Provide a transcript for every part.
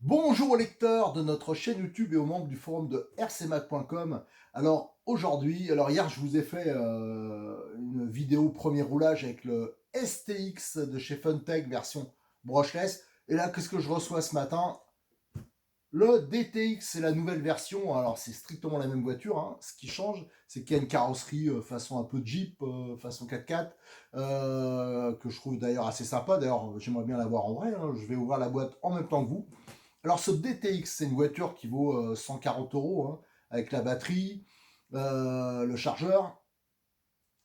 Bonjour aux lecteurs de notre chaîne YouTube et aux membres du forum de rcmac.com. Alors aujourd'hui, hier je vous ai fait une vidéo premier roulage avec le STX de chez Funtech version brushless. Et là, qu'est-ce que je reçois ce matin? Le DTX, c'est la nouvelle version. Alors c'est strictement la même voiture, hein. Ce qui change, c'est qu'il y a une carrosserie façon un peu Jeep, façon 4x4, que je trouve d'ailleurs assez sympa. D'ailleurs, j'aimerais bien la voir en vrai, hein. Je vais ouvrir la boîte en même temps que vous. Alors ce DTX, c'est une voiture qui vaut 140 euros, hein, avec la batterie, le chargeur.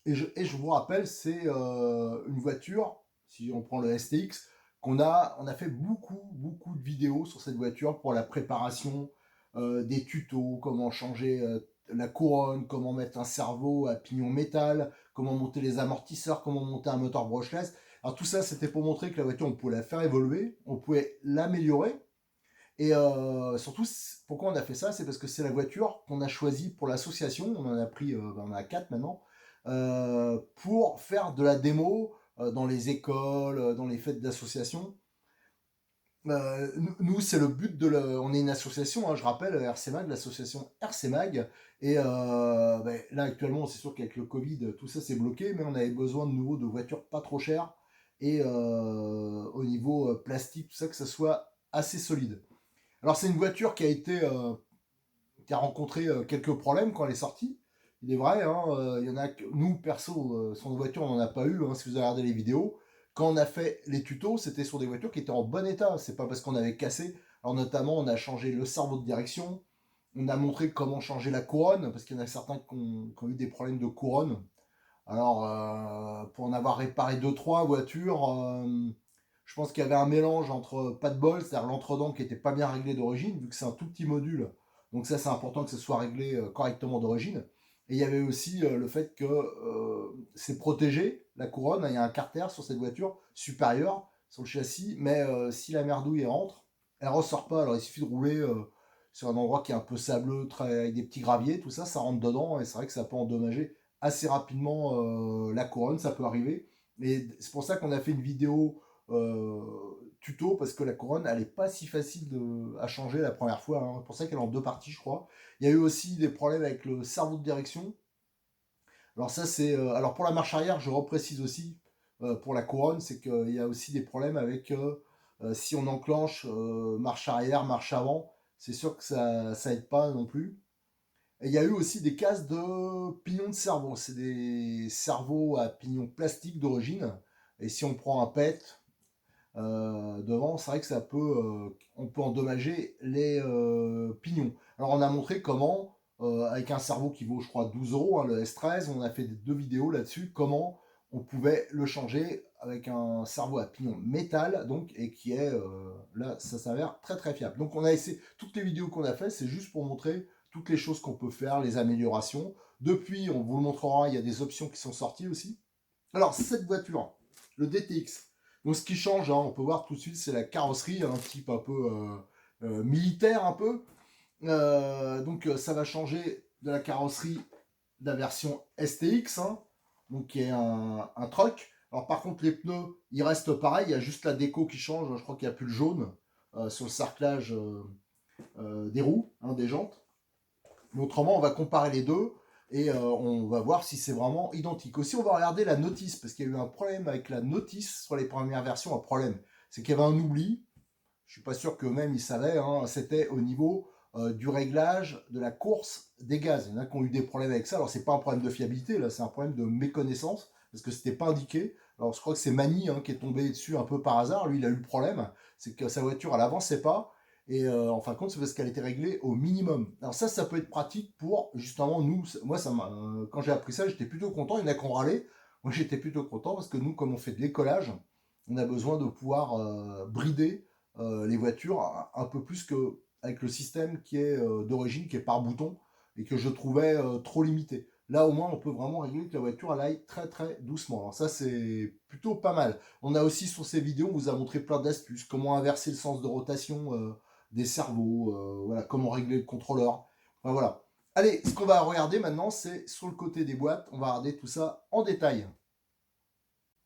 Et je vous rappelle, c'est une voiture, si on prend le STX, on a fait beaucoup de vidéos sur cette voiture pour la préparation, des tutos, comment changer la couronne, comment mettre un servo à pignon métal, comment monter les amortisseurs, comment monter un moteur brushless. Alors tout ça, c'était pour montrer que la voiture, on pouvait la faire évoluer, on pouvait l'améliorer. Et surtout, pourquoi on a fait ça? C'est parce que c'est la voiture qu'on a choisie pour l'association. On en a pris, on en a 4 maintenant, pour faire de la démo dans les écoles, dans les fêtes d'association. Nous, c'est le but on est une association, hein, je rappelle, RCMag, l'association RCMag. Et là, actuellement, c'est sûr qu'avec le Covid, tout ça s'est bloqué, mais on avait besoin de nouveau de voitures pas trop chères et au niveau plastique, tout ça, que ça soit assez solide. Alors c'est une voiture qui a rencontré quelques problèmes quand elle est sortie. Il est vrai, hein, il y en a que nous perso, sur nos voitures, on n'en a pas eu. Hein, si vous avez regardé les vidéos, quand on a fait les tutos, c'était sur des voitures qui étaient en bon état. C'est pas parce qu'on avait cassé. Alors notamment, on a changé le cerveau de direction. On a montré comment changer la couronne, parce qu'il y en a certains qui ont eu des problèmes de couronne. Alors, pour en avoir réparé deux trois voitures, je pense qu'il y avait un mélange entre pas de bol, c'est-à-dire l'entredent qui n'était pas bien réglé d'origine, vu que c'est un tout petit module. Donc ça, c'est important que ce soit réglé correctement d'origine. Et il y avait aussi le fait que c'est protégé, la couronne. Il y a un carter sur cette voiture supérieur, sur le châssis, mais si la merdouille rentre, elle ressort pas. Alors il suffit de rouler sur un endroit qui est un peu sableux, avec des petits graviers, tout ça, ça rentre dedans, et c'est vrai que ça peut endommager assez rapidement la couronne, ça peut arriver. Et c'est pour ça qu'on a fait une vidéo tuto, parce que la couronne, elle n'est pas si facile à changer la première fois, hein. C'est pour ça qu'elle est en deux parties, je crois. Il y a eu aussi des problèmes avec le cerveau de direction. Alors ça, c'est... alors pour la marche arrière, je reprécise aussi, pour la couronne, c'est qu'il y a aussi des problèmes avec... si on enclenche marche arrière, marche avant, c'est sûr que ça aide pas non plus. Et il y a eu aussi des cases de pignons de cerveau. C'est des cerveaux à pignons plastiques d'origine. Et si on prend un PET devant, c'est vrai que on peut endommager les pignons. Alors on a montré comment, avec un cerveau qui vaut je crois 12 euros, hein, le S13, on a fait deux vidéos là-dessus, comment on pouvait le changer avec un cerveau à pignon métal, donc, et qui est, là, ça s'avère très fiable. Donc on a essayé, toutes les vidéos qu'on a fait, c'est juste pour montrer toutes les choses qu'on peut faire, les améliorations. Depuis, on vous le montrera, il y a des options qui sont sorties aussi. Alors cette voiture, le DTX, donc ce qui change, hein, on peut voir tout de suite, c'est la carrosserie, un type un peu militaire un peu. Donc ça va changer de la carrosserie de la version STX, hein, donc qui est un truck. Alors par contre les pneus, ils restent pareils, il y a juste la déco qui change, je crois qu'il n'y a plus le jaune sur le cerclage des roues, hein, des jantes. Mais autrement, on va comparer les deux et on va voir si c'est vraiment identique. Aussi, on va regarder la notice, parce qu'il y a eu un problème avec la notice sur les premières versions. Un problème, c'est qu'il y avait un oubli. Je suis pas sûr qu'eux-mêmes ils savaient. Hein, c'était au niveau du réglage de la course des gaz. Il y en a qui ont eu des problèmes avec ça. Alors c'est pas un problème de fiabilité, là, c'est un problème de méconnaissance, parce que c'était pas indiqué. Alors je crois que c'est Mani, hein, qui est tombé dessus un peu par hasard. Lui, il a eu le problème, c'est que sa voiture, elle avançait pas. Et en fin de compte, c'est parce qu'elle était réglée au minimum. Alors ça peut être pratique pour justement nous. Moi, quand j'ai appris ça, j'étais plutôt content. Il y en a qui ont râlé. Moi, j'étais plutôt content parce que nous, comme on fait de l'écolage, on a besoin de pouvoir brider les voitures un peu plus que avec le système qui est d'origine, qui est par bouton, et que je trouvais trop limité. Là, au moins, on peut vraiment régler que la voiture elle aille très très doucement. Alors ça, c'est plutôt pas mal. On a aussi sur ces vidéos, on vous a montré plein d'astuces, comment inverser le sens de rotation des cerveaux, voilà, comment régler le contrôleur. Enfin, voilà. Allez, ce qu'on va regarder maintenant, c'est sur le côté des boîtes. On va regarder tout ça en détail.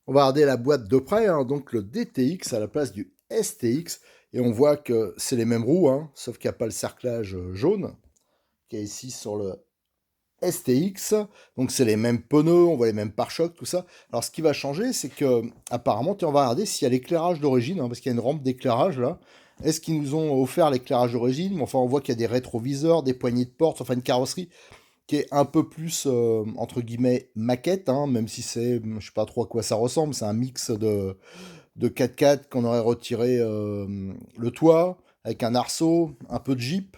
On va regarder la boîte de près, hein, donc le DTX à la place du STX. Et on voit que c'est les mêmes roues, hein, sauf qu'il n'y a pas le cerclage jaune, qui est ici sur le STX. Donc c'est les mêmes pneus, on voit les mêmes pare-chocs, tout ça. Alors ce qui va changer, c'est que apparemment, on va regarder s'il y a l'éclairage d'origine, hein, parce qu'il y a une rampe d'éclairage là. Est-ce qu'ils nous ont offert l'éclairage d'origine? Enfin, on voit qu'il y a des rétroviseurs, des poignées de porte, enfin une carrosserie qui est un peu plus, entre guillemets, maquette, hein, même si c'est, je sais pas trop à quoi ça ressemble, c'est un mix de 4x4 qu'on aurait retiré le toit, avec un arceau, un peu de Jeep,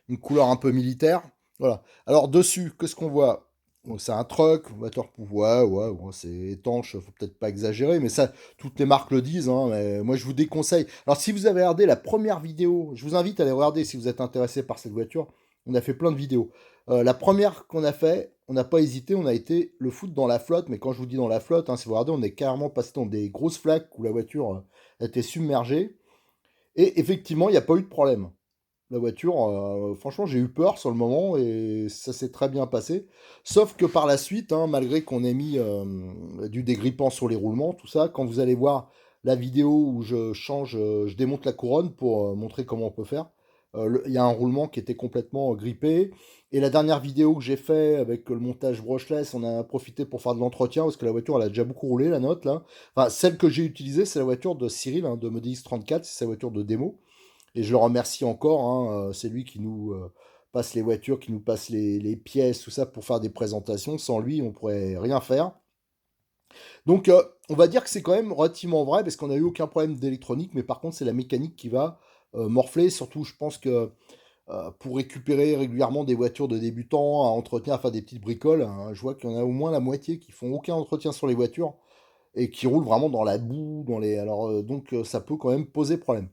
une couleur un peu militaire. Voilà. Alors dessus, qu'est-ce qu'on voit? Donc, c'est un truck, voiture pour ouais, c'est étanche, faut peut-être pas exagérer, mais ça, toutes les marques le disent, hein, mais moi je vous déconseille. Alors si vous avez regardé la première vidéo, je vous invite à aller regarder si vous êtes intéressé par cette voiture. On a fait plein de vidéos. La première qu'on a fait, on n'a pas hésité, on a été le foutre dans la flotte, mais quand je vous dis dans la flotte, hein, si vous regardez, on est carrément passé dans des grosses flaques où la voiture était submergée. Et effectivement, il n'y a pas eu de problème. La voiture, franchement, j'ai eu peur sur le moment et ça s'est très bien passé. Sauf que par la suite, hein, malgré qu'on ait mis du dégrippant sur les roulements, tout ça, quand vous allez voir la vidéo où je change, je démonte la couronne pour montrer comment on peut faire, il y a un roulement qui était complètement grippé. Et la dernière vidéo que j'ai fait avec le montage brushless, on a profité pour faire de l'entretien parce que la voiture, elle a déjà beaucoup roulé, la note là. Enfin, celle que j'ai utilisée, c'est la voiture de Cyril, hein, de Modis 34, c'est sa voiture de démo. Et je le remercie encore, hein, c'est lui qui nous passe les voitures, qui nous passe les pièces, tout ça pour faire des présentations. Sans lui, on pourrait rien faire. Donc, on va dire que c'est quand même relativement vrai parce qu'on n'a eu aucun problème d'électronique, mais par contre, c'est la mécanique qui va morfler. Surtout, je pense que pour récupérer régulièrement des voitures de débutants à entretenir, à faire des petites bricoles, hein, je vois qu'il y en a au moins la moitié qui font aucun entretien sur les voitures et qui roulent vraiment dans la boue, dans les. Alors, donc, ça peut quand même poser problème.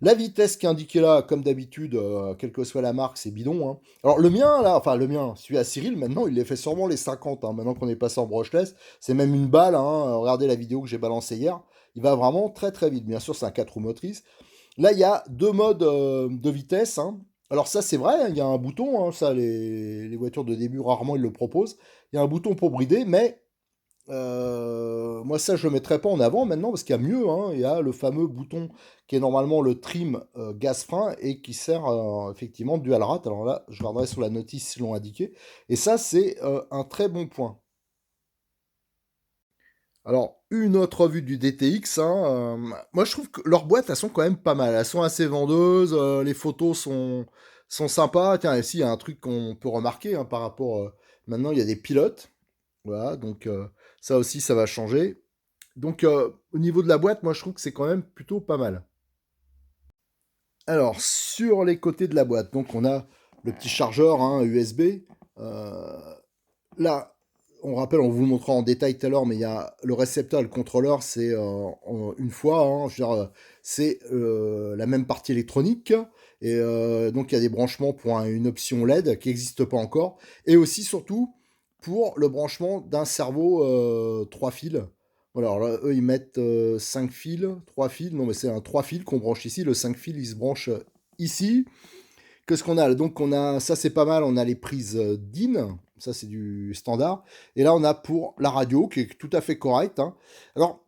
La vitesse qui est indiquée là, comme d'habitude, quelle que soit la marque, c'est bidon, hein. Alors le mien, là, enfin le mien, celui à Cyril, maintenant, il les fait sûrement les 50, hein, maintenant qu'on est passé en brushless. C'est même une balle, hein. Regardez la vidéo que j'ai balancée hier. Il va vraiment très très vite. Bien sûr, c'est un 4 roues motrices. Là, il y a deux modes de vitesse, hein. Alors ça, c'est vrai, hein, il y a un bouton, hein, ça, les voitures de début, rarement ils le proposent. Il y a un bouton pour brider, mais moi, ça, je le mettrai pas en avant maintenant parce qu'il y a mieux, hein. Il y a le fameux bouton qui est normalement le trim gaz-frein et qui sert effectivement de dual rate. Alors là, je regarderai sur la notice si l'on indiqué. Et ça, c'est un très bon point. Alors, une autre vue du DTX, hein, moi, je trouve que leurs boîtes, elles sont quand même pas mal. Elles sont assez vendeuses, les photos sont sympas. Tiens, ici, il y a un truc qu'on peut remarquer hein, par rapport. Maintenant, il y a des pilotes. Voilà, donc ça aussi, ça va changer. Donc, au niveau de la boîte, moi, je trouve que c'est quand même plutôt pas mal. Alors, sur les côtés de la boîte, donc on a le petit chargeur hein, USB. Euh, Là, on rappelle, on vous le montrera en détail tout à l'heure, mais il y a le récepteur et le contrôleur, c'est une fois, hein, je veux dire, c'est la même partie électronique. Et donc, il y a des branchements pour une option LED qui n'existe pas encore. Et aussi, surtout, pour le branchement d'un cerveau 3 fils. Voilà, alors là, eux, ils mettent 5 fils, 3 fils. Non, mais c'est un 3 fils qu'on branche ici. Le 5 fils, il se branche ici. Qu'est-ce qu'on a là? Donc, on a, ça c'est pas mal, on a les prises DIN, ça c'est du standard. Et là, on a pour la radio qui est tout à fait correcte, hein. Alors,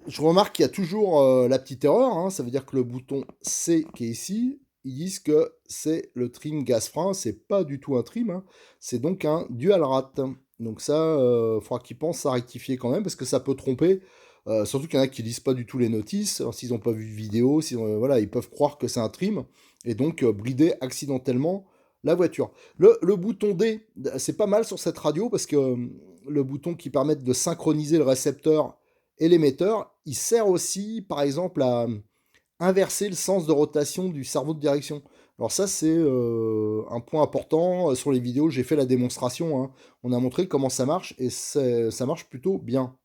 je remarque qu'il y a toujours la petite erreur, hein, ça veut dire que le bouton C qui est ici, ils disent que c'est le trim gaz-frein, c'est pas du tout un trim, hein, c'est donc un dual rate. Donc ça, il faudra qu'ils pensent à rectifier quand même, parce que ça peut tromper, surtout qu'il y en a qui lisent pas du tout les notices, alors, s'ils n'ont pas vu de vidéo, voilà, ils peuvent croire que c'est un trim, et donc brider accidentellement la voiture. Le bouton D, c'est pas mal sur cette radio, parce que le bouton qui permet de synchroniser le récepteur et l'émetteur, il sert aussi, par exemple, à inverser le sens de rotation du cerveau de direction. Alors ça, c'est un point important. Sur les vidéos, j'ai fait la démonstration, hein. On a montré comment ça marche et ça marche plutôt bien.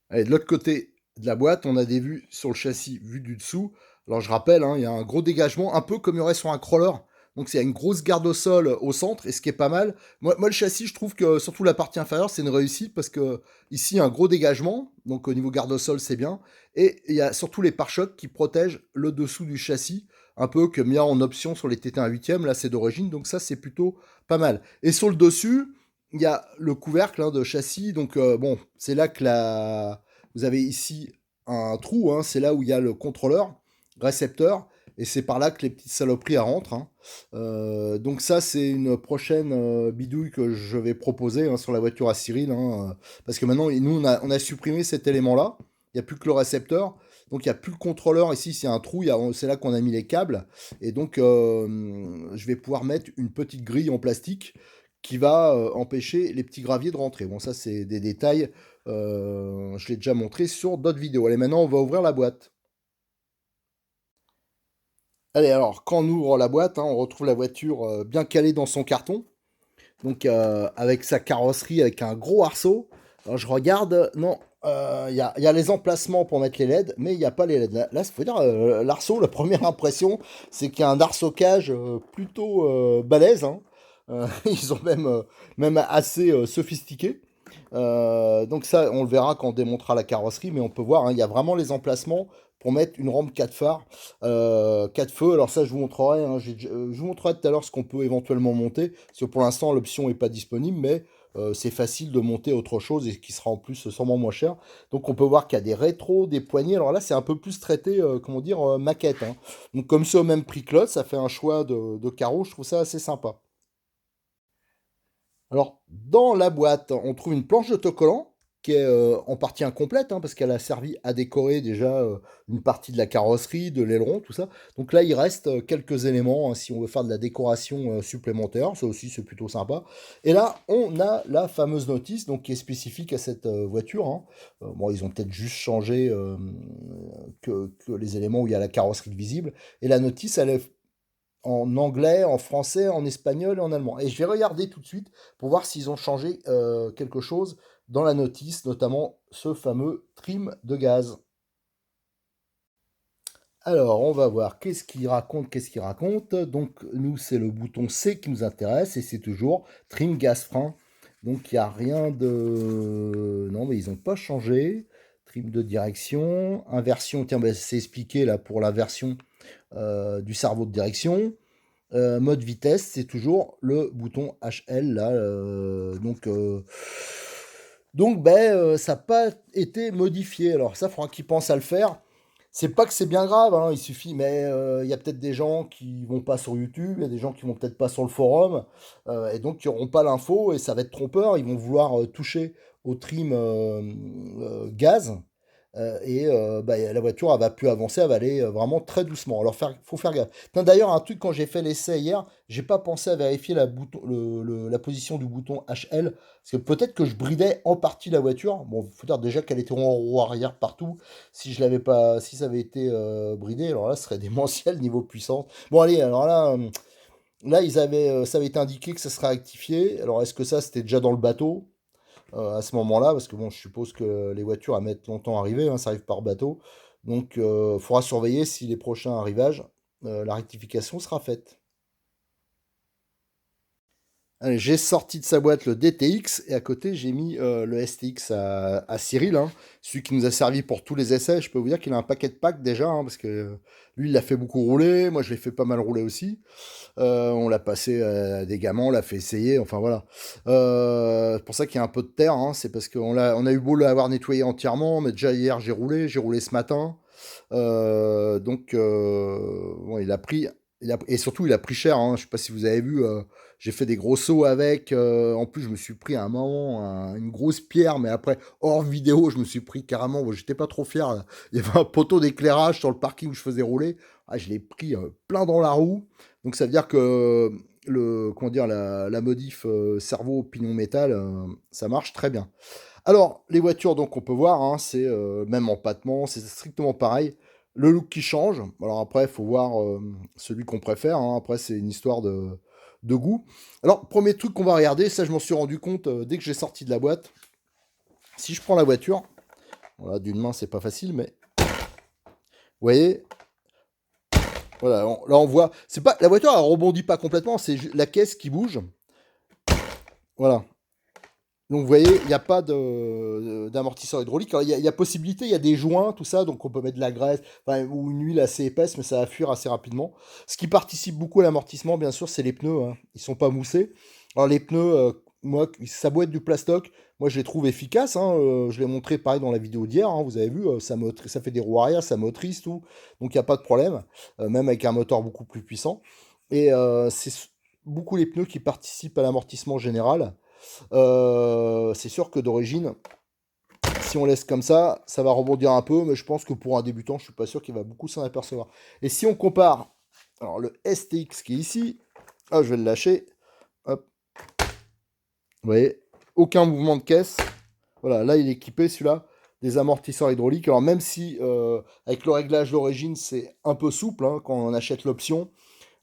Allez, de l'autre côté de la boîte, on a des vues sur le châssis vues du dessous. Alors je rappelle, hein, il y a un gros dégagement, un peu comme il y aurait sur un crawler. Donc c'est une grosse garde au sol au centre, et ce qui est pas mal. Moi, le châssis, je trouve que surtout la partie inférieure, c'est une réussite parce que ici, il y a un gros dégagement. Donc au niveau garde au sol, c'est bien. Et il y a surtout les pare-chocs qui protègent le dessous du châssis, un peu comme il y a en option sur les TT1 8e. Là, c'est d'origine, donc ça, c'est plutôt pas mal. Et sur le dessus, il y a le couvercle, hein, de châssis. Donc bon, c'est là que vous avez ici un trou, hein, c'est là où il y a le contrôleur récepteur, et c'est par là que les petites saloperies rentrent, hein. Donc ça, c'est une prochaine bidouille que je vais proposer, hein, sur la voiture à Cyril, hein, parce que maintenant, nous, on a supprimé cet élément-là. Il n'y a plus que le récepteur. Donc il n'y a plus le contrôleur. Ici, c'est un trou. C'est là qu'on a mis les câbles. Et donc, je vais pouvoir mettre une petite grille en plastique qui va empêcher les petits graviers de rentrer. Bon, ça, c'est des détails. Je l'ai déjà montré sur d'autres vidéos. Allez, maintenant, on va ouvrir la boîte. Allez, alors, quand on ouvre la boîte, hein, on retrouve la voiture bien calée dans son carton. Donc, avec sa carrosserie, avec un gros arceau. Alors, je regarde, non, il y a les emplacements pour mettre les LED, mais il n'y a pas les LED. Là, il faut dire, l'arceau, la première impression, c'est qu'il y a un arceaucage plutôt balèze, hein. Ils ont même assez sophistiqué. Donc ça, on le verra quand on démontera la carrosserie, mais on peut voir, hein, il y a vraiment les emplacements pour mettre une rampe 4 phares, 4 feux. Alors ça, je vous montrerai, hein, je vous montrerai tout à l'heure ce qu'on peut éventuellement monter, parce que pour l'instant, l'option n'est pas disponible, mais c'est facile de monter autre chose et qui sera en plus sûrement moins cher. Donc on peut voir qu'il y a des rétros, des poignées. Alors là, c'est un peu plus traité, comment dire, maquette, hein. Donc comme c'est au même prix que l'autre, ça fait un choix de carreaux, je trouve ça assez sympa. Alors, dans la boîte, on trouve une planche d'autocollant qui est en partie incomplète, hein, parce qu'elle a servi à décorer déjà une partie de la carrosserie, de l'aileron, tout ça. Donc là, il reste quelques éléments, hein, si on veut faire de la décoration supplémentaire. Ça aussi, c'est plutôt sympa. Et là, on a la fameuse notice, donc, qui est spécifique à cette voiture, hein. Bon, ils ont peut-être juste changé que les éléments où il y a la carrosserie visible. Et la notice, elle est en anglais, en français, en espagnol et en allemand. Et je vais regarder tout de suite pour voir s'ils ont changé quelque chose dans la notice, notamment ce fameux trim de gaz. Alors, on va voir qu'est-ce qu'il raconte, qu'est-ce qu'il raconte. Donc, nous, c'est le bouton C qui nous intéresse, et c'est toujours trim gaz frein. Donc, il n'y a rien de... Non, mais ils n'ont pas changé. Trim de direction, inversion, tiens, ben, c'est expliqué là pour la version du cerveau de direction. Mode vitesse, c'est toujours le bouton HL là. Donc ben, ça n'a pas été modifié. Alors ça, il faudra qu'ils pensent à le faire. C'est pas que c'est bien grave, hein, il suffit, mais il y a peut-être des gens qui vont pas sur YouTube, il y a des gens qui vont peut-être pas sur le forum, et donc qui n'auront pas l'info, et ça va être trompeur. Ils vont vouloir toucher au trim gaz, et bah, la voiture, elle va plus avancer, elle va aller vraiment très doucement. Alors, faut faire gaffe. Putain, d'ailleurs, un truc, quand j'ai fait l'essai hier, j'ai pas pensé à vérifier la position du bouton HL, parce que peut-être que je bridais en partie la voiture. Bon, faut dire déjà qu'elle était en roue arrière partout. Si je l'avais pas, si ça avait été bridé, alors là, ce serait démentiel niveau puissance. Bon, allez, alors là, là, ça avait été indiqué que ça serait rectifié. Alors, est-ce que ça, c'était déjà dans le bateau? À ce moment-là, parce que bon, je suppose que les voitures à mettre longtemps à arriver, hein, ça arrive par bateau. Donc, il faudra surveiller si les prochains arrivages, la rectification sera faite. Allez, j'ai sorti de sa boîte le DTX, et à côté j'ai mis le STX à Cyril, hein, celui qui nous a servi pour tous les essais. Je peux vous dire qu'il a un paquet de packs déjà, hein, parce que lui il l'a fait beaucoup rouler, moi je l'ai fait pas mal rouler aussi. On l'a passé à des gamins, on l'a fait essayer, enfin voilà. C'est pour ça qu'il y a un peu de terre, hein, c'est parce qu'on a eu beau l'avoir nettoyé entièrement, mais déjà hier j'ai roulé ce matin. Donc bon, et surtout il a pris cher, hein. Je sais pas si vous avez vu, j'ai fait des gros sauts avec. En plus, je me suis pris à un moment une grosse pierre, mais après, hors vidéo, je me suis pris carrément. Bon, j'étais pas trop fier, là. Il y avait un poteau d'éclairage sur le parking où je faisais rouler. Ah, je l'ai pris plein dans la roue. Donc ça veut dire que comment dire, la modif cerveau pignon métal, ça marche très bien. Alors, les voitures, donc, on peut voir, hein, c'est même empattement, c'est strictement pareil. Le look qui change. Alors après, il faut voir celui qu'on préfère, hein. Après, c'est une histoire de goût. Alors, premier truc qu'on va regarder, ça, je m'en suis rendu compte dès que j'ai sorti de la boîte. Si je prends la voiture, voilà, d'une main, c'est pas facile, mais vous voyez, Voilà, là on voit, c'est pas la voiture, elle rebondit pas complètement, c'est la caisse qui bouge. Voilà. Donc vous voyez, il n'y a pas d'amortisseur hydraulique. Alors, il y a possibilité, il y a des joints, tout ça, donc on peut mettre de la graisse enfin, ou une huile assez épaisse, mais ça va fuir assez rapidement. Ce qui participe beaucoup à l'amortissement, bien sûr, c'est les pneus. Hein. Ils sont pas moussés. Alors les pneus, moi, ça doit être du plastoc. Moi, je les trouve efficaces. Hein. Je l'ai montré pareil dans la vidéo d'hier. Hein. Vous avez vu, ça fait des roues arrière, ça motorise tout. Donc il n'y a pas de problème, même avec un moteur beaucoup plus puissant. Et beaucoup les pneus qui participent à l'amortissement général. C'est sûr que d'origine, si on laisse comme ça va rebondir un peu, mais je pense que pour un débutant, je suis pas sûr qu'il va beaucoup s'en apercevoir. Et si on compare, alors le STX qui est ici, ah, je vais le lâcher, hop, vous voyez, aucun mouvement de caisse, voilà, là il est équipé celui-là, des amortisseurs hydrauliques, alors même si avec le réglage d'origine c'est un peu souple, hein, quand on achète l'option,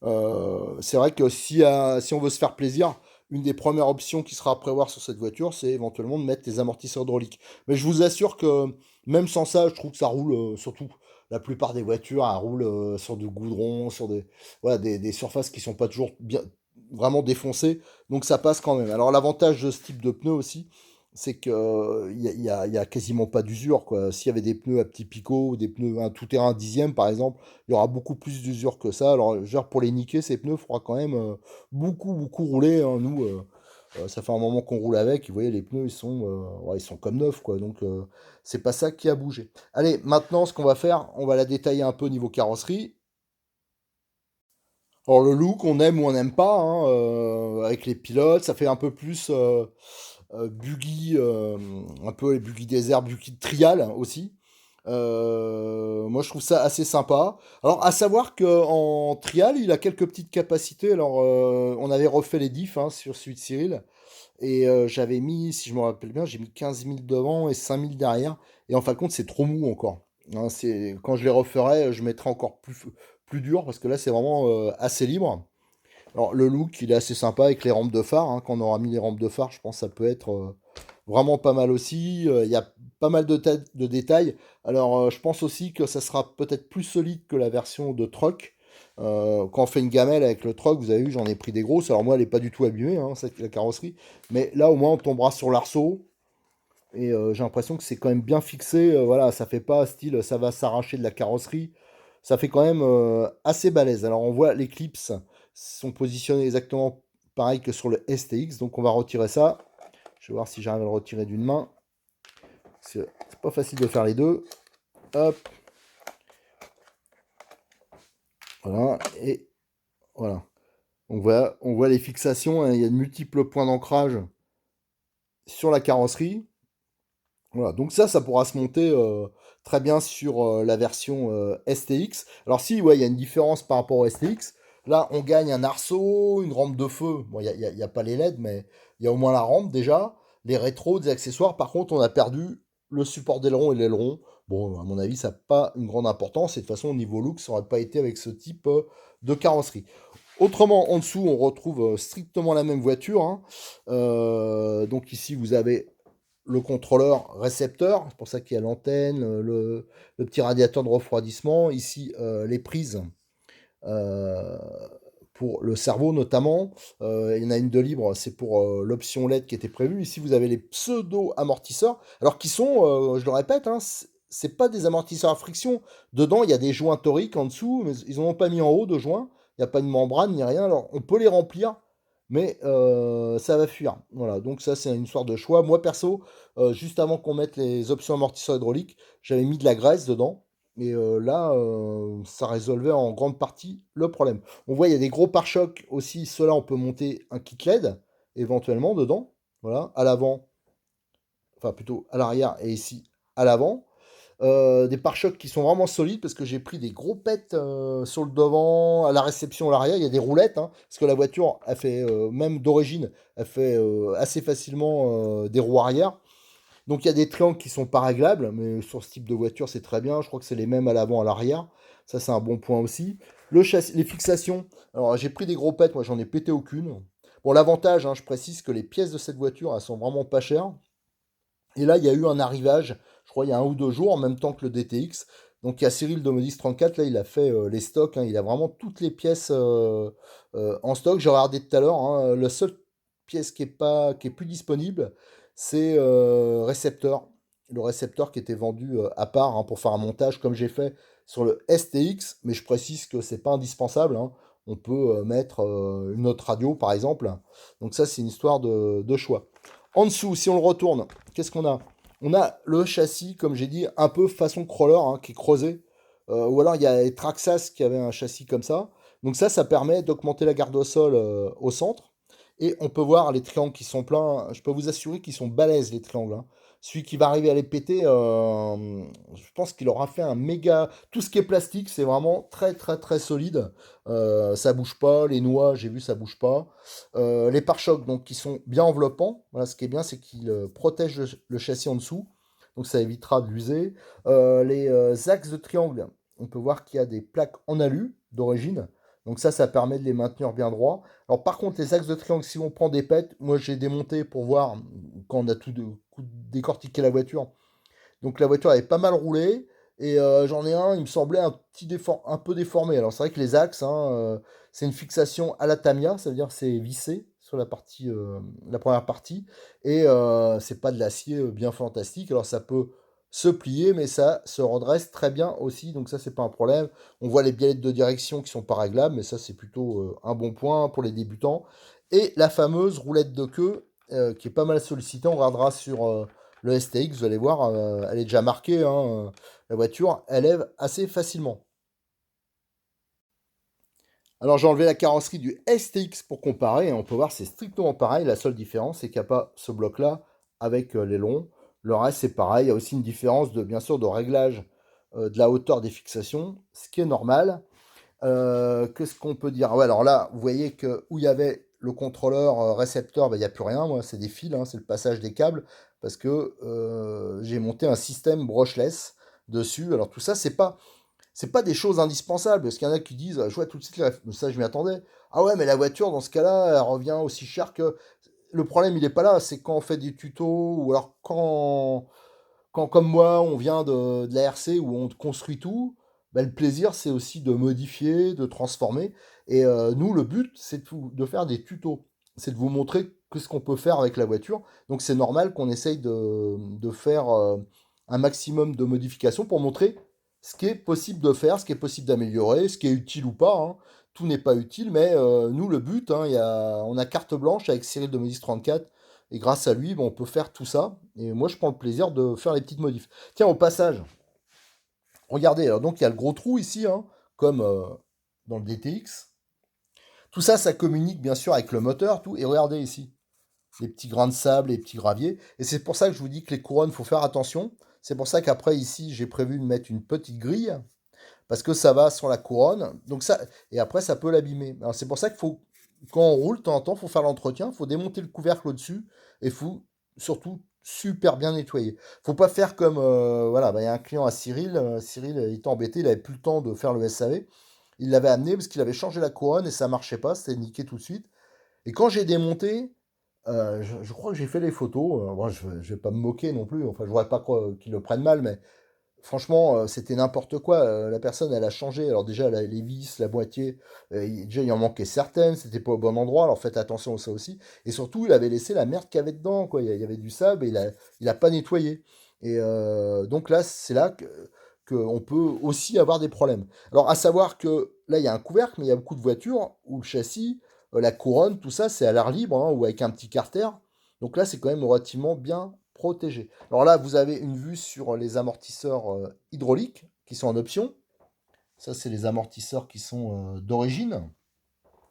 c'est vrai que si on veut se faire plaisir, une des premières options qui sera à prévoir sur cette voiture, c'est éventuellement de mettre des amortisseurs hydrauliques. Mais je vous assure que même sans ça, je trouve que ça roule, surtout la plupart des voitures, elles roulent sur du goudron, sur voilà, des surfaces qui sont pas toujours bien, vraiment défoncées, donc ça passe quand même. Alors l'avantage de ce type de pneu aussi, c'est que il y a quasiment pas d'usure, quoi. S'il y avait des pneus à petits picots, ou des pneus un tout-terrain dixième par exemple, il y aura beaucoup plus d'usure que ça. Alors, genre, pour les niquer, ces pneus, il faudra quand même beaucoup rouler. Hein. Nous, ça fait un moment qu'on roule avec. Vous voyez, les pneus, ouais, ils sont comme neufs, quoi. Donc, c'est pas ça qui a bougé. Allez, maintenant, ce qu'on va faire, on va la détailler un peu au niveau carrosserie. Alors, le look, on aime ou on n'aime pas, hein, avec les pilotes, ça fait un peu plus buggy, un peu les buggy désert, buggy de trial aussi. Moi, je trouve ça assez sympa. Alors, à savoir qu'en trial, il a quelques petites capacités. Alors, on avait refait les diffs hein, sur celui de Cyril. Et j'avais mis, si je me rappelle bien, j'ai mis 15 000 devant et 5 000 derrière. Et en fin de compte, c'est trop mou encore. Hein, quand je les referai, je mettrai encore plus dur parce que là, c'est vraiment assez libre. Alors, le look, il est assez sympa avec les rampes de phare. Hein. Quand on aura mis les rampes de phare, je pense que ça peut être vraiment pas mal aussi. Il y a pas mal de détails. Alors, je pense aussi que ça sera peut-être plus solide que la version de Troc. Quand on fait une gamelle avec le Troc, vous avez vu, j'en ai pris des grosses. Alors, moi, elle n'est pas du tout abîmée, hein, la carrosserie. Mais là, au moins, on tombera sur l'arceau. Et j'ai l'impression que c'est quand même bien fixé. Voilà, ça fait pas style, ça va s'arracher de la carrosserie. Ça fait quand même assez balèze. Alors, on voit les clips sont positionnés exactement pareil que sur le STX. Donc, on va retirer ça. Je vais voir si j'arrive à le retirer d'une main. C'est pas facile de faire les deux. Hop. Voilà. Et voilà. On voit les fixations. Hein, il y a de multiples points d'ancrage sur la carrosserie. Voilà. Donc ça pourra se monter très bien sur la version STX. Alors si, ouais, il y a une différence par rapport au STX. Là, on gagne un arceau, une rampe de feu. Bon, il y a pas les LED, mais il y a au moins la rampe déjà. Les rétros, des accessoires. Par contre, on a perdu le support d'aileron et l'aileron. Bon, à mon avis, ça n'a pas une grande importance. Et de toute façon, au niveau look, ça n'aurait pas été avec ce type de carrosserie. Autrement, en dessous, on retrouve strictement la même voiture. Hein. Donc ici, vous avez le contrôleur récepteur, c'est pour ça qu'il y a l'antenne, le petit radiateur de refroidissement. Ici, les prises euh, pour le cerveau notamment. Il y en a une de libre, c'est pour l'option LED qui était prévue. Ici, vous avez les pseudo-amortisseurs, alors qui sont, je le répète, hein, c'est pas des amortisseurs à friction. Dedans, il y a des joints toriques en dessous, mais ils n'en ont pas mis en haut de joints. Il n'y a pas de membrane ni rien. Alors, on peut les remplir, mais ça va fuir. Voilà, donc ça, c'est une histoire de choix. Moi, perso, juste avant qu'on mette les options amortisseurs hydrauliques, j'avais mis de la graisse dedans. Et là, ça résolvait en grande partie le problème. On voit, il y a des gros pare-chocs aussi. Ceux-là, on peut monter un kit LED, éventuellement, dedans. Voilà, à l'avant, enfin plutôt à l'arrière et ici à l'avant. Des pare-chocs qui sont vraiment solides parce que j'ai pris des gros pets sur le devant, à la réception, à l'arrière. Il y a des roulettes, hein, parce que la voiture, elle fait, même d'origine, elle fait assez facilement des roues arrière. Donc il y a des triangles qui sont pas réglables, mais sur ce type de voiture, c'est très bien. Je crois que c'est les mêmes à l'avant, à l'arrière. Ça, c'est un bon point aussi. Le châssis, les fixations. Alors j'ai pris des gros pets, moi j'en ai pété aucune. Bon, l'avantage, hein, je précise que les pièces de cette voiture, elles sont vraiment pas chères. Et là, il y a eu un arrivage, je crois, il y a 1 ou 2 jours, en même temps que le DTX. Donc il y a Cyril de Modis 34, là il a fait les stocks, hein, il a vraiment toutes les pièces en stock. J'ai regardé tout à l'heure, hein, la seule pièce qui est plus disponible, c'est récepteur. Le récepteur qui était vendu à part, hein, pour faire un montage comme j'ai fait sur le STX, mais je précise que c'est pas indispensable, hein. On peut mettre une autre radio par exemple. Donc ça c'est une histoire de choix. En dessous, si on le retourne, qu'est-ce qu'on a? On a le châssis, comme j'ai dit, un peu façon crawler, hein, qui est creusé. Ou alors il y a les Traxxas qui avaient un châssis comme ça. Donc ça permet d'augmenter la garde au sol au centre. Et on peut voir les triangles qui sont pleins. Je peux vous assurer qu'ils sont balèzes, les triangles, hein. Celui qui va arriver à les péter, je pense qu'il aura fait un méga... Tout ce qui est plastique, c'est vraiment très très très solide. Ça bouge pas. Les noix, j'ai vu, ça bouge pas. Les pare-chocs, donc, qui sont bien enveloppants. Voilà, ce qui est bien, c'est qu'ils protègent le châssis en dessous. Donc ça évitera de l'user. Les axes de triangle, on peut voir qu'il y a des plaques en alu d'origine. Donc ça permet de les maintenir bien droits. Alors par contre, les axes de triangle, si on prend des pètes, moi j'ai démonté pour voir quand on a décortiqué la voiture. Donc la voiture avait pas mal roulé. Et j'en ai un, il me semblait un peu déformé. Alors c'est vrai que les axes, hein, c'est une fixation à la Tamiya, ça veut dire que c'est vissé sur la première partie. Et c'est pas de l'acier bien fantastique. Alors ça peut se plier, mais ça se redresse très bien aussi. Donc ça, c'est pas un problème. On voit les biellettes de direction qui sont pas réglables, mais ça, c'est plutôt un bon point pour les débutants. Et la fameuse roulette de queue, qui est pas mal sollicitée. On regardera sur le STX, vous allez voir, elle est déjà marquée, hein, la voiture, elle lève assez facilement. Alors j'ai enlevé la carrosserie du STX pour comparer, et on peut voir c'est strictement pareil. La seule différence, c'est qu'il n'y a pas ce bloc-là avec les longs. Le reste, c'est pareil. Il y a aussi une différence bien sûr, de réglage de la hauteur des fixations, ce qui est normal. Qu'est-ce qu'on peut dire? Ouais, alors là, vous voyez que où il y avait le contrôleur récepteur, ben, il n'y a plus rien. Moi, c'est des fils, hein, c'est le passage des câbles, parce que j'ai monté un système brushless dessus. Alors tout ça, c'est pas des choses indispensables, parce qu'il y en a qui disent, je vois tout de suite, ça je m'y attendais. Ah ouais, mais la voiture, dans ce cas-là, elle revient aussi cher que... Le problème, il n'est pas là, c'est quand on fait des tutos, ou alors quand comme moi, on vient de la RC où on construit tout, bah, le plaisir, c'est aussi de modifier, de transformer. Et nous, le but, c'est de faire des tutos. C'est de vous montrer ce qu'on peut faire avec la voiture. Donc c'est normal qu'on essaye de faire un maximum de modifications pour montrer ce qui est possible de faire, ce qui est possible d'améliorer, ce qui est utile ou pas, hein. Tout n'est pas utile, mais nous, le but, hein, on a carte blanche avec Cyril de Modis 34 et grâce à lui, bon, on peut faire tout ça. Et moi, je prends le plaisir de faire les petites modifs. Tiens, au passage, regardez, alors donc il y a le gros trou ici, hein, comme dans le DTX. Tout ça, ça communique bien sûr avec le moteur, tout. Et regardez ici, les petits grains de sable, les petits graviers. Et c'est pour ça que je vous dis que les couronnes, il faut faire attention. C'est pour ça qu'après, ici, j'ai prévu de mettre une petite grille, parce que ça va sur la couronne. Donc ça, et après, ça peut l'abîmer. Alors c'est pour ça qu'il faut, quand on roule, de temps en temps, il faut faire l'entretien, il faut démonter le couvercle au-dessus, et il faut surtout super bien nettoyer. Faut pas faire comme, voilà, bah, il y a un client à Cyril, Cyril il était embêté, il avait plus le temps de faire le SAV. Il l'avait amené parce qu'il avait changé la couronne et ça marchait pas, c'était niqué tout de suite. Et quand j'ai démonté, je crois que j'ai fait les photos. Bon, je vais pas me moquer non plus. Enfin, je voudrais pas qu'ils le prennent mal, mais franchement, c'était n'importe quoi. La personne, elle a changé. Alors déjà, les vis, la boîtier, déjà, il en manquait certaines. C'était pas au bon endroit. Alors faites attention à ça aussi. Et surtout, il avait laissé la merde qu'il y avait dedans, quoi. Il y avait du sable et il a pas nettoyé. Et donc là, c'est là que on peut aussi avoir des problèmes. Alors, à savoir que là, il y a un couvercle, mais il y a beaucoup de voitures où le châssis, la couronne, tout ça, c'est à l'air libre, hein, ou avec un petit carter. Donc là, c'est quand même relativement bien protégé. Alors là, vous avez une vue sur les amortisseurs hydrauliques qui sont en option. Ça, c'est les amortisseurs qui sont d'origine.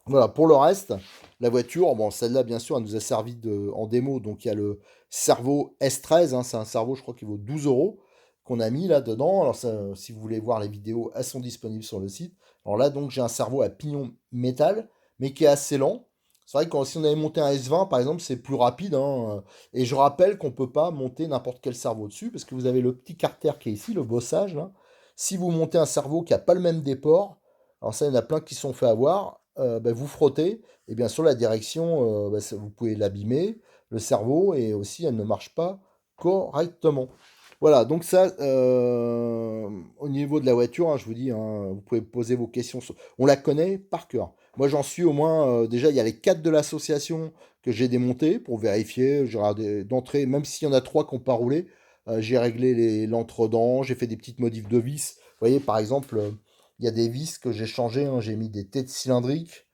Voilà, pour le reste, la voiture, bon, celle-là, bien sûr, elle nous a servi en démo. Donc, il y a le cerveau S13, hein, c'est un cerveau, je crois, qui vaut 12 euros, qu'on a mis là-dedans. Alors, ça, si vous voulez voir les vidéos, elles sont disponibles sur le site. Alors là, donc, j'ai un cerveau à pignon métal, mais qui est assez lent. C'est vrai que si on avait monté un S20, par exemple, c'est plus rapide, hein. Et je rappelle qu'on ne peut pas monter n'importe quel cerveau dessus, parce que vous avez le petit carter qui est ici, le bossage, là. Si vous montez un cerveau qui n'a pas le même déport, alors ça, il y en a plein qui se sont fait avoir, bah, vous frottez, et bien sûr, la direction, bah, vous pouvez l'abîmer, le cerveau, et aussi, elle ne marche pas correctement. Voilà, donc ça, au niveau de la voiture, hein, je vous dis, hein, vous pouvez poser vos questions. On la connaît par cœur. Moi, j'en suis au moins, déjà, il y a les 4 de l'association que j'ai démontés pour vérifier. J'ai regardé d'entrée, même s'il y en a 3 qui n'ont pas roulé, j'ai réglé l'entredent, j'ai fait des petites modifs de vis. Vous voyez, par exemple, il y a des vis que j'ai changées, hein, j'ai mis des têtes cylindriques.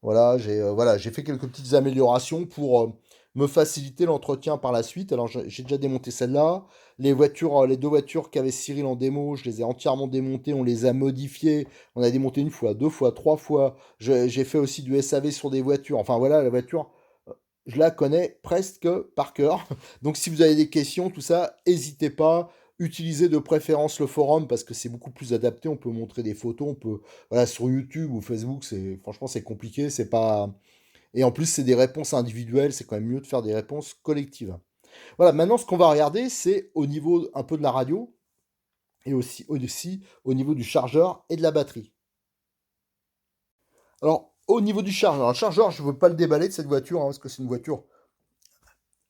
Voilà, j'ai fait quelques petites améliorations pour me faciliter l'entretien par la suite. Alors j'ai déjà démonté celle-là. Les voitures, les deux voitures qu'avait Cyril en démo, je les ai entièrement démontées. On les a modifiées. On a démonté une fois, deux fois, trois fois. J'ai fait aussi du SAV sur des voitures. Enfin voilà, la voiture, je la connais presque par cœur. Donc si vous avez des questions, tout ça, n'hésitez pas. Utilisez de préférence le forum parce que c'est beaucoup plus adapté. On peut montrer des photos, on peut, voilà, sur YouTube ou Facebook, franchement c'est compliqué, c'est pas. Et en plus c'est des réponses individuelles, c'est quand même mieux de faire des réponses collectives. Voilà, maintenant ce qu'on va regarder, c'est au niveau un peu de la radio et aussi au niveau du chargeur et de la batterie. Alors au niveau du chargeur, le chargeur, je ne veux pas le déballer de cette voiture hein, parce que c'est une voiture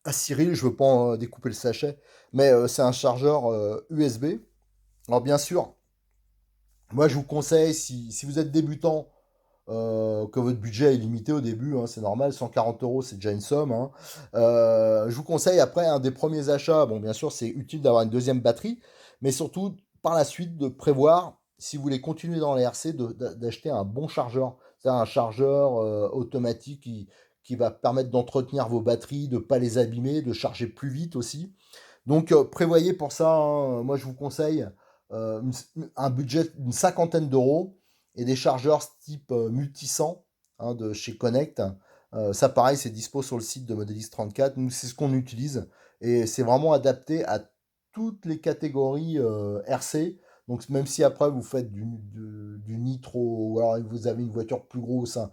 à Cyril, je veux pas découper le sachet, mais c'est un chargeur USB. Alors bien sûr, moi je vous conseille, si vous êtes débutant, que votre budget est limité au début, hein, c'est normal, 140 euros c'est déjà une somme. Hein. Je vous conseille après un des premiers achats, bon bien sûr c'est utile d'avoir une deuxième batterie, mais surtout par la suite de prévoir, si vous voulez continuer dans les RC, d'acheter un bon chargeur. C'est un chargeur automatique qui va permettre d'entretenir vos batteries, de ne pas les abîmer, de charger plus vite aussi. Donc prévoyez pour ça, hein, moi je vous conseille un budget d'une cinquantaine d'euros et des chargeurs type Multisan hein, de chez Connect. Ça pareil, c'est dispo sur le site de Modelis 34. Nous, c'est ce qu'on utilise et c'est vraiment adapté à toutes les catégories RC. Donc même si après vous faites du nitro ou alors vous avez une voiture plus grosse, hein,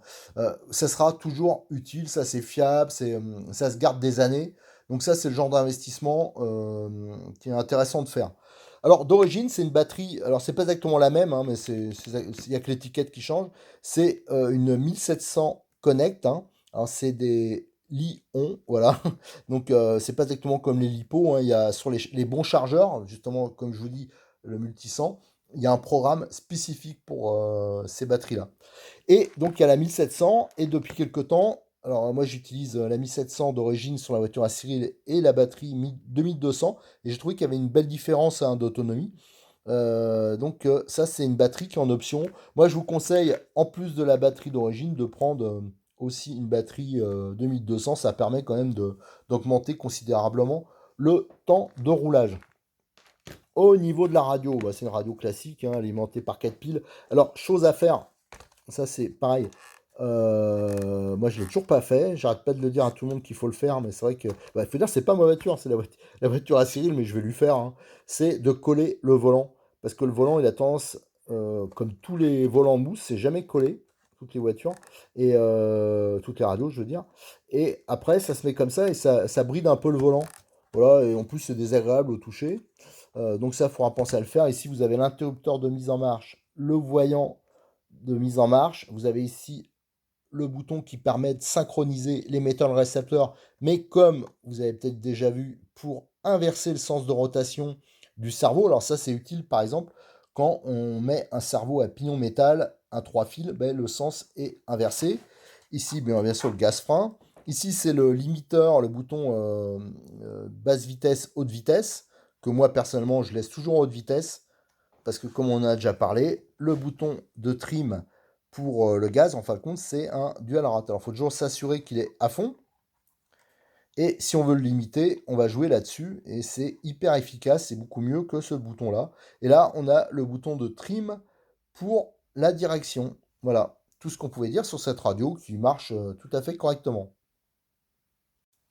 ça sera toujours utile, ça c'est fiable, ça se garde des années. Donc ça, c'est le genre d'investissement qui est intéressant de faire. Alors d'origine, c'est une batterie, alors c'est pas exactement la même, hein, mais il n'y a que l'étiquette qui change. C'est une 1700 Connect. Hein. Alors c'est des Li-On, voilà. Donc c'est pas exactement comme les LiPo. Hein. Il y a sur les bons chargeurs, justement, comme je vous dis, le Multisan, il y a un programme spécifique pour ces batteries-là. Et donc il y a la 1700 et depuis quelques temps, alors moi j'utilise la 1700 d'origine sur la voiture à Cyril et la batterie 2200 et j'ai trouvé qu'il y avait une belle différence hein, d'autonomie. Donc ça c'est une batterie qui est en option. Moi je vous conseille en plus de la batterie d'origine de prendre aussi une batterie 2200. Ça permet quand même d'augmenter considérablement le temps de roulage. Au niveau de la radio, bah, c'est une radio classique hein, alimentée par 4 piles. Alors chose à faire, ça, c'est pareil. Moi, je l'ai toujours pas fait. J'arrête pas de le dire à tout le monde qu'il faut le faire, mais c'est vrai que. Bah, faut dire, c'est pas ma voiture, c'est la voiture à Cyril, mais je vais lui faire. Hein. C'est de coller le volant. Parce que le volant, il a tendance, comme tous les volants mousse, c'est jamais collé. Toutes les voitures. Et toutes les radios, je veux dire. Et après, ça se met comme ça et ça bride un peu le volant. Voilà, et en plus, c'est désagréable au toucher. Donc, ça, il faudra penser à le faire. Ici, vous avez l'interrupteur de mise en marche, le voyant de mise en marche. Vous avez ici le bouton qui permet de synchroniser l'émetteur et le récepteur, mais comme vous avez peut-être déjà vu, pour inverser le sens de rotation du cerveau. Alors ça, c'est utile, par exemple, quand on met un cerveau à pignon métal, un 3 fils, ben, le sens est inversé. Ici, bien sûr, le gaz-frein. Ici, c'est le limiteur, le bouton basse vitesse, haute vitesse, que moi, personnellement, je laisse toujours en haute vitesse parce que comme on en a déjà parlé, le bouton de trim pour le gaz, en fin de compte, c'est un dual rate. Alors il faut toujours s'assurer qu'il est à fond. Et si on veut le limiter, on va jouer là-dessus. Et c'est hyper efficace, c'est beaucoup mieux que ce bouton-là. Et là, on a le bouton de trim pour la direction. Voilà, tout ce qu'on pouvait dire sur cette radio qui marche tout à fait correctement.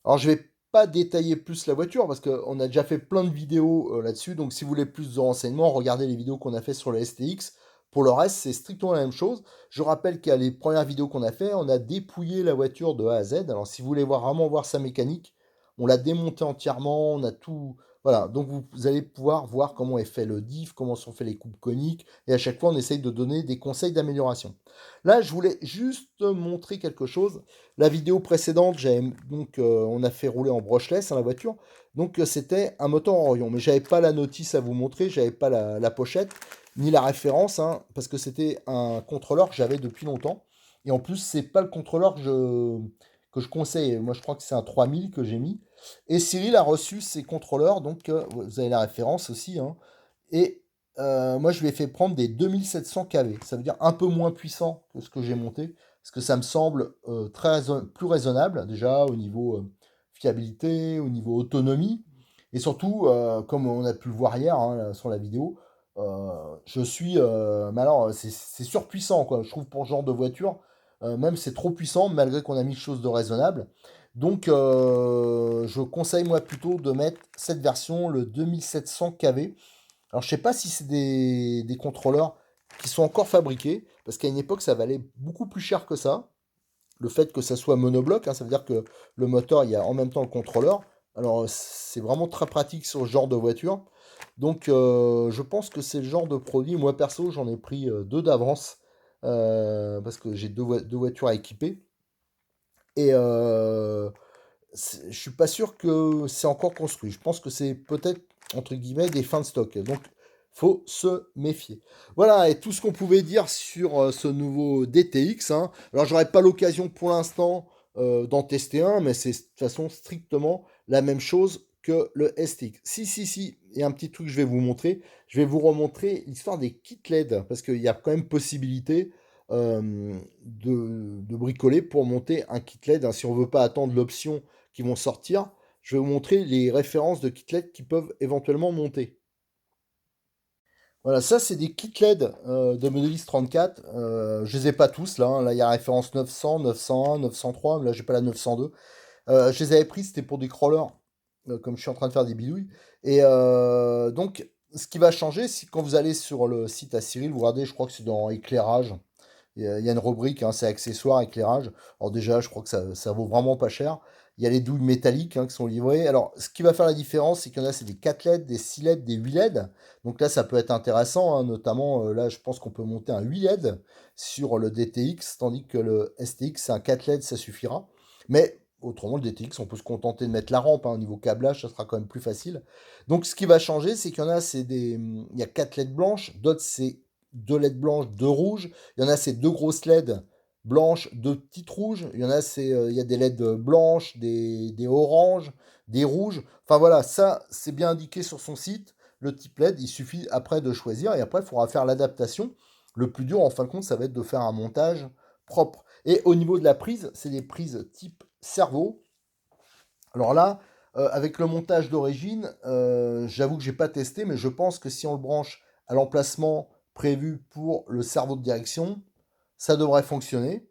Alors je vais pas détailler plus la voiture parce qu'on a déjà fait plein de vidéos là-dessus. Donc si vous voulez plus de renseignements, regardez les vidéos qu'on a fait sur le STX. Pour le reste, c'est strictement la même chose. Je rappelle qu'à les premières vidéos qu'on a fait, on a dépouillé la voiture de A à Z. Alors si vous voulez vraiment voir sa mécanique, on l'a démontée entièrement, on a tout, Voilà, donc vous allez pouvoir voir comment est fait le diff, comment sont faits les coupes coniques, et à chaque fois on essaye de donner des conseils d'amélioration. Là, je voulais juste montrer quelque chose. La vidéo précédente, on a fait rouler en brushless la voiture, donc c'était un moteur Orion, mais j'avais pas la notice à vous montrer, j'avais pas la pochette ni la référence, hein, parce que c'était un contrôleur que j'avais depuis longtemps, et en plus c'est pas le contrôleur que je conseille. Moi, je crois que c'est un 3000 que j'ai mis. Et Cyril a reçu ses contrôleurs, donc vous avez la référence aussi, hein. Et moi, je lui ai fait prendre des 2700 kV. Ça veut dire un peu moins puissant que ce que j'ai monté, parce que ça me semble plus raisonnable, déjà au niveau fiabilité, au niveau autonomie. Et surtout, comme on a pu le voir hier hein, là, sur la vidéo, je suis. Mais alors, c'est surpuissant, quoi. Je trouve pour ce genre de voiture, même c'est trop puissant, malgré qu'on a mis quelque chose de raisonnable. Donc, je conseille moi plutôt de mettre cette version, le 2700 kV. Alors, je sais pas si c'est des contrôleurs qui sont encore fabriqués, parce qu'à une époque, ça valait beaucoup plus cher que ça. Le fait que ça soit monobloc, hein, ça veut dire que le moteur, il y a en même temps le contrôleur. Alors, c'est vraiment très pratique sur ce genre de voiture. Donc, je pense que c'est le genre de produit. Moi, perso, j'en ai pris deux d'avance, parce que j'ai deux voitures à équiper. Et je suis pas sûr que c'est encore construit. Je pense que c'est peut-être, entre guillemets, des fins de stock. Donc, faut se méfier. Voilà, et tout ce qu'on pouvait dire sur ce nouveau DTX, hein. Alors, j'aurais pas l'occasion pour l'instant d'en tester un, mais c'est de toute façon strictement la même chose que le STX. Si, il y a un petit truc que je vais vous montrer. Je vais vous remontrer l'histoire des kits LED, parce qu'il y a quand même possibilité de bricoler pour monter un kit LED, hein. Si on veut pas attendre l'option qui vont sortir, je vais vous montrer les références de kit LED qui peuvent éventuellement monter. Voilà, ça c'est des kits LED de Modelis 34. Je les ai pas tous là, hein. Là il y a référence 900, 901, 903. Là j'ai pas la 902. Je les avais pris, c'était pour des crawlers, comme je suis en train de faire des bidouilles. Et donc ce qui va changer, c'est quand vous allez sur le site à Cyril, vous regardez, je crois que c'est dans éclairage. Il y a une rubrique, hein, c'est accessoires, éclairage. Alors déjà, je crois que ça vaut vraiment pas cher. Il y a les douilles métalliques hein, qui sont livrées. Alors, ce qui va faire la différence, c'est qu'il y en a, c'est des 4 LED, des 6 LED, des 8 LED. Donc là, ça peut être intéressant, hein, notamment, là, je pense qu'on peut monter un 8 LED sur le DTX, tandis que le STX, c'est un 4 LED, ça suffira. Mais autrement, le DTX, on peut se contenter de mettre la rampe, hein, au niveau câblage, ça sera quand même plus facile. Donc, ce qui va changer, c'est qu'il y en a, il y a 4 LED blanches, d'autres, c'est 2 LED blanches, 2 rouges. Il y en a, c'est deux grosses LED blanches, deux petites rouges. Il y en a, il y a des LED blanches, des oranges, des rouges. Enfin voilà, ça, c'est bien indiqué sur son site. Le type LED, il suffit après de choisir et après, il faudra faire l'adaptation. Le plus dur, en fin de compte, ça va être de faire un montage propre. Et au niveau de la prise, c'est des prises type cerveau. Alors là, avec le montage d'origine, j'avoue que j'ai pas testé, mais je pense que si on le branche à l'emplacement prévu pour le cerveau de direction, ça devrait fonctionner.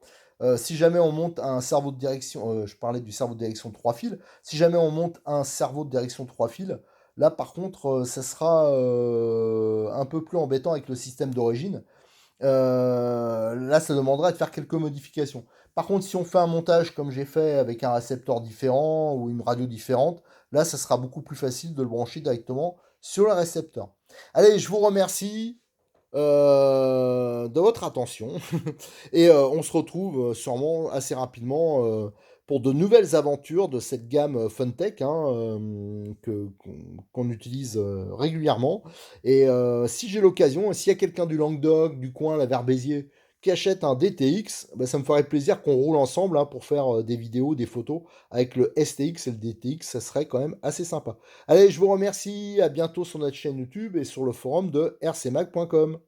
Si jamais on monte un cerveau de direction, je parlais du cerveau de direction 3 fils, si jamais on monte un cerveau de direction 3 fils, là par contre, ça sera un peu plus embêtant avec le système d'origine. Là, ça demanderait de faire quelques modifications. Par contre, si on fait un montage comme j'ai fait avec un récepteur différent ou une radio différente, là, ça sera beaucoup plus facile de le brancher directement sur le récepteur. Allez, je vous remercie de votre attention et on se retrouve sûrement assez rapidement pour de nouvelles aventures de cette gamme Funtech hein, qu'on utilise régulièrement. Et si j'ai l'occasion, s'il y a quelqu'un du Languedoc, du coin, la Verbésier, qui achète un DTX, bah, ça me ferait plaisir qu'on roule ensemble hein, pour faire des vidéos, des photos avec le STX et le DTX, ça serait quand même assez sympa. Allez, je vous remercie, à bientôt sur notre chaîne YouTube et sur le forum de rcmag.com.